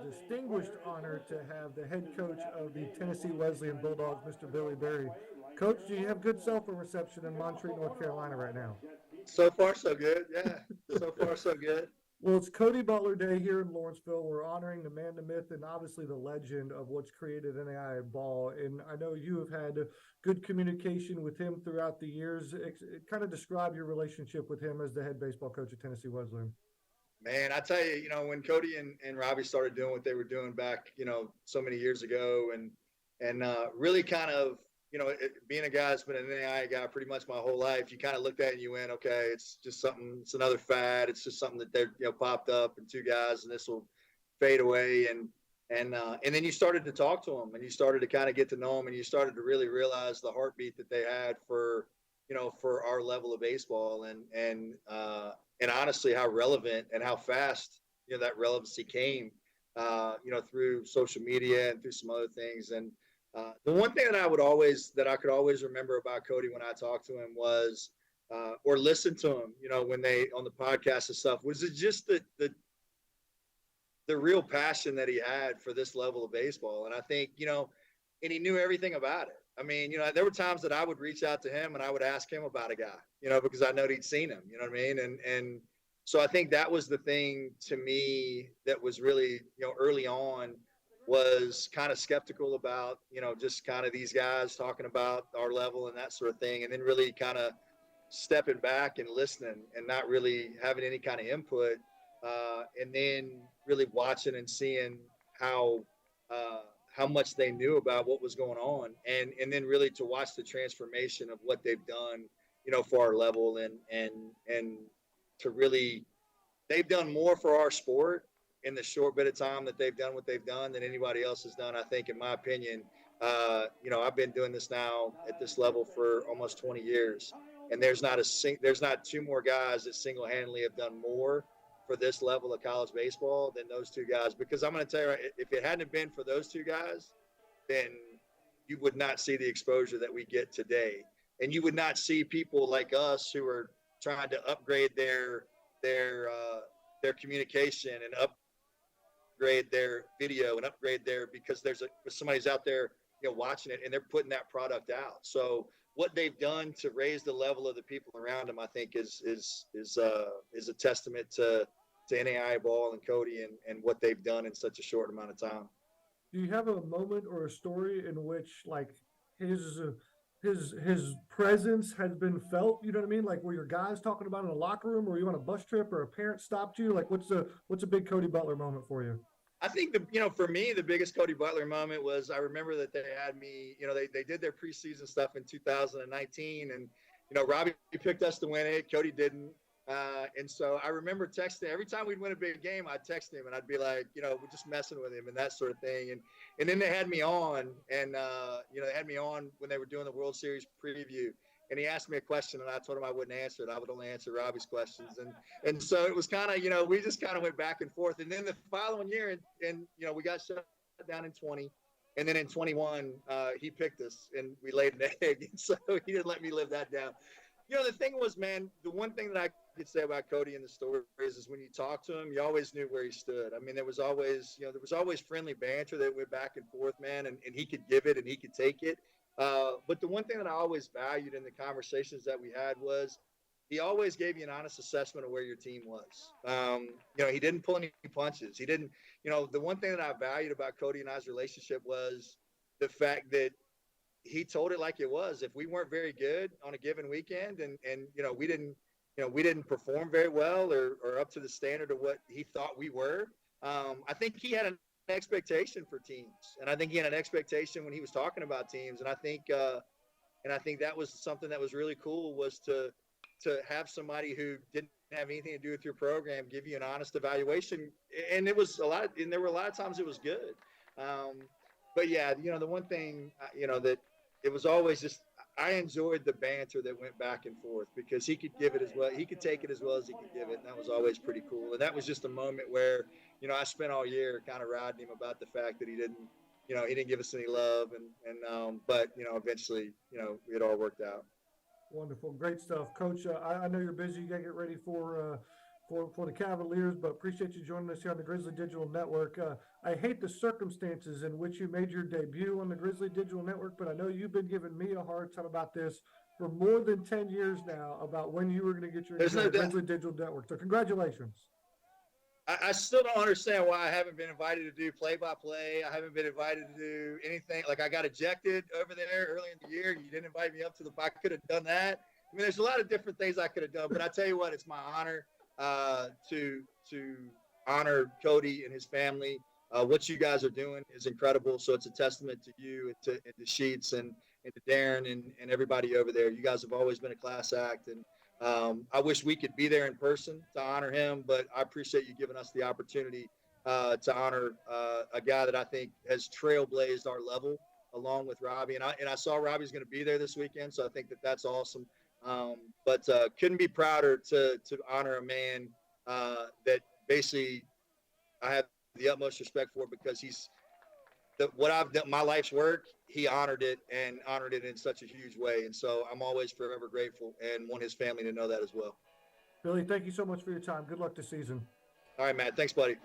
distinguished honor to have the head coach of the Tennessee Wesleyan Bulldogs, Mr. Billy Berry. Coach, do you have good cell phone reception in Montreat, North Carolina right now? So far, so good. Yeah. So far, so good. Well, it's Cody Butler Day here in Lawrenceville. We're honoring the man, the myth, and obviously the legend of what's created NAIA ball. And I know you have had good communication with him throughout the years. Kind of describe your relationship with him as the head baseball coach at Tennessee Wesleyan. Man, I tell you, when Cody and Robbie started doing what they were doing back, so many years ago, and really kind of, being a guy that's been an NAIA guy pretty much my whole life, you kind of looked at it and you went, okay, it's just something, it's another fad. It's just something that they're, popped up and two guys, and this will fade away. And then you started to talk to them, and you started to kind of get to know them, and you started to really realize the heartbeat that they had for, for our level of baseball, and honestly how relevant and how fast that relevancy came through social media and through some other things. And the one thing that I could always remember about Cody when I talked to him was or listened to him when they on the podcast and stuff, was it just the real passion that he had for this level of baseball. And I think and he knew everything about it. I mean, there were times that I would reach out to him and I would ask him about a guy, because I know he'd seen him, you know what I mean? And so I think that was the thing to me that was really, early on, was kind of skeptical about, just kind of these guys talking about our level and that sort of thing. And then really kind of stepping back and listening and not really having any kind of input. And then really watching and seeing how, uh, how much they knew about what was going on, and then really to watch the transformation of what they've done, for our level, and to really, they've done more for our sport in the short bit of time that they've done what they've done than anybody else has done. I think, in my opinion, I've been doing this now at this level for almost 20 years, and there's not two more guys that single handedly have done more for this level of college baseball than those two guys. Because I'm going to tell you, right, if it hadn't been for those two guys, then you would not see the exposure that we get today, and you would not see people like us who are trying to upgrade their uh, their communication and upgrade their video and upgrade their, because somebody's out there watching it and they're putting that product out. So what they've done to raise the level of the people around them, I think, is a testament to NAI ball and Cody, and what they've done in such a short amount of time. Do you have a moment or a story in which like his his presence has been felt? You know what I mean? Like were your guys talking about in a locker room, or were you on a bus trip, or a parent stopped you? Like what's a big Cody Butler moment for you? I think for me, the biggest Cody Butler moment was, I remember that they had me, they did their preseason stuff in 2019, and Robbie picked us to win it. Cody didn't. And so I remember texting every time we'd win a big game. I'd text him and I'd be like, we're just messing with him and that sort of thing. And then they had me on, and they had me on when they were doing the World Series preview. And he asked me a question, and I told him I wouldn't answer it. I would only answer Robbie's questions. And so it was kind of, we just kind of went back and forth. And then the following year, and we got shut down in 20. And then in 21, he picked us, and we laid an egg. And so he didn't let me live that down. The thing was, man, the one thing that I could say about Cody in the stories is when you talk to him, you always knew where he stood. I mean, there was always friendly banter that went back and forth, man, and he could give it and he could take it. But the one thing that I always valued in the conversations that we had was he always gave you an honest assessment of where your team was. He didn't pull any punches. He didn't, the one thing that I valued about Cody and I's relationship was the fact that he told it like it was. If we weren't very good on a given weekend, and we didn't perform very well, or up to the standard of what he thought we were, I think he had an expectation for teams, and I think he had an expectation when he was talking about teams, and I think that was something that was really cool, was to have somebody who didn't have anything to do with your program give you an honest evaluation. And there were a lot of times it was good. But yeah, the one thing, that it was always just, I enjoyed the banter that went back and forth, because he could give it as well. He could take it as well as he could give it. And that was always pretty cool. And that was just a moment where, I spent all year kind of riding him about the fact that he didn't give us any love. But, eventually, it all worked out. Wonderful, great stuff, Coach. I know you're busy. You got to get ready for for the Cavaliers, but appreciate you joining us here on the Grizzly Digital Network. I hate the circumstances in which you made your debut on the Grizzly Digital Network, but I know you've been giving me a hard time about this for more than 10 years now about when you were going to get your There's debut on no the doubt. Grizzly Digital Network. So congratulations. I still don't understand why I haven't been invited to do play-by-play. I haven't been invited to do anything. Like, I got ejected over there early in the year. You didn't invite me up to I could have done that. I mean, there's a lot of different things I could have done, but I tell you what, it's my honor to honor Cody and his family. What you guys are doing is incredible. So it's a testament to you and to Sheets and to Darren and everybody over there. You guys have always been a class act, and I wish we could be there in person to honor him, but I appreciate you giving us the opportunity to honor a guy that I think has trailblazed our level along with Robbie. And I saw Robbie's going to be there this weekend, so I think that's awesome. But couldn't be prouder to honor a man that basically I have the utmost respect for, because he's what I've done, my life's work. He honored it in such a huge way. And so I'm always forever grateful and want his family to know that as well. Billy, thank you so much for your time. Good luck this season. All right, Matt. Thanks, buddy.